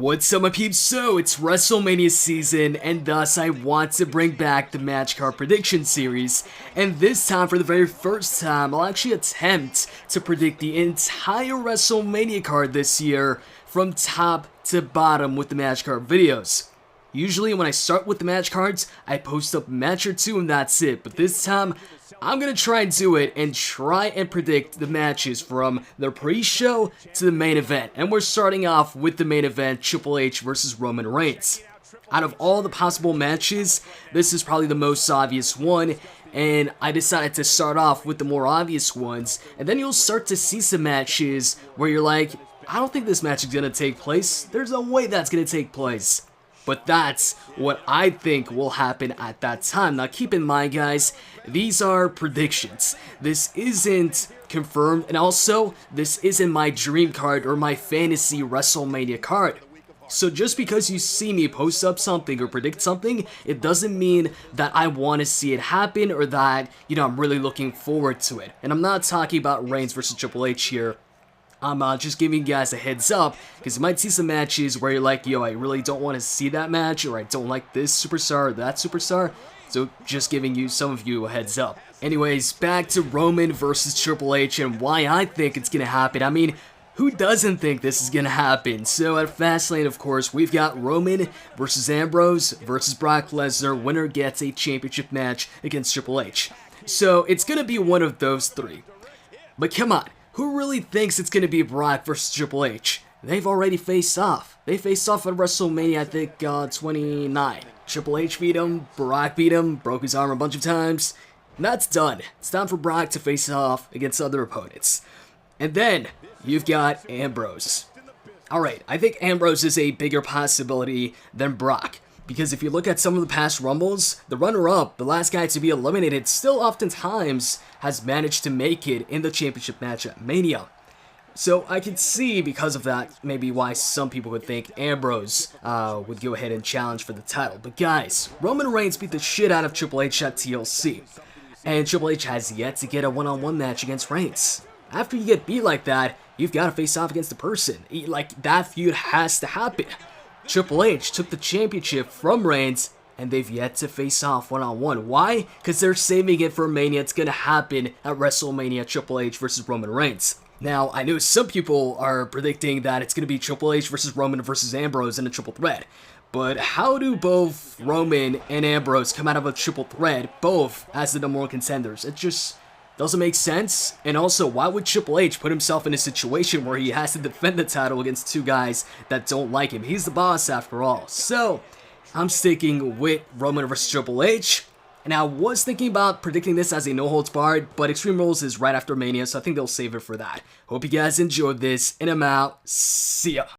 What's up, my peeps? So it's WrestleMania season, and thus I want to bring back the match card prediction series. And this time, for the very first time, I'll actually attempt to predict the entire WrestleMania card this year from top to bottom with the match card videos. Usually when I start with the match cards, I post up a match or two and that's it. But this time, I'm going to try and do it and try and predict the matches from the pre-show to the main event. And we're starting off with the main event, Triple H versus Roman Reigns. Out of all the possible matches, this is probably the most obvious one. And I decided to start off with the more obvious ones. And then you'll start to see some matches where you're like, I don't think this match is going to take place. There's no way that's going to take place. But that's what I think will happen at that time. Now keep in mind, guys, these are predictions. This isn't confirmed, and also, this isn't my dream card or my fantasy WrestleMania card. So just because you see me post up something or predict something, it doesn't mean that I want to see it happen or that, I'm really looking forward to it. And I'm not talking about Reigns versus Triple H here. I'm just giving you guys a heads up, because you might see some matches where you're like, yo, I really don't want to see that match, or I don't like this superstar or that superstar, so just giving some of you a heads up. Anyways, back to Roman versus Triple H and why I think it's going to happen. I mean, who doesn't think this is going to happen? So at Fastlane, of course, we've got Roman versus Ambrose versus Brock Lesnar. Winner gets a championship match against Triple H. So it's going to be one of those three. But come on. Who really thinks it's going to be Brock versus Triple H? They've already faced off. They faced off at WrestleMania, I think, 29. Triple H beat him, Brock beat him, broke his arm a bunch of times. And that's done. It's time for Brock to face off against other opponents. And then, you've got Ambrose. Alright, I think Ambrose is a bigger possibility than Brock. Because if you look at some of the past Rumbles, the runner-up, the last guy to be eliminated, still oftentimes has managed to make it in the championship match at Mania. So I can see, because of that, maybe why some people would think Ambrose would go ahead and challenge for the title. But guys, Roman Reigns beat the shit out of Triple H at TLC. And Triple H has yet to get a one-on-one match against Reigns. After you get beat like that, you've got to face off against the person. Like, that feud has to happen. Triple H took the championship from Reigns, and they've yet to face off one-on-one. Why? Because they're saving it for Mania. It's going to happen at WrestleMania, Triple H versus Roman Reigns. Now, I know some people are predicting that it's going to be Triple H versus Roman versus Ambrose in a triple threat. But how do both Roman and Ambrose come out of a triple threat, both as the number one contenders? It just doesn't make sense. And also, why would Triple H put himself in a situation where he has to defend the title against two guys that don't like him? He's the boss after all. So, I'm sticking with Roman versus Triple H. And I was thinking about predicting this as a no holds barred, but Extreme Rules is right after Mania, so I think they'll save it for that. Hope you guys enjoyed this, and I'm out. See ya.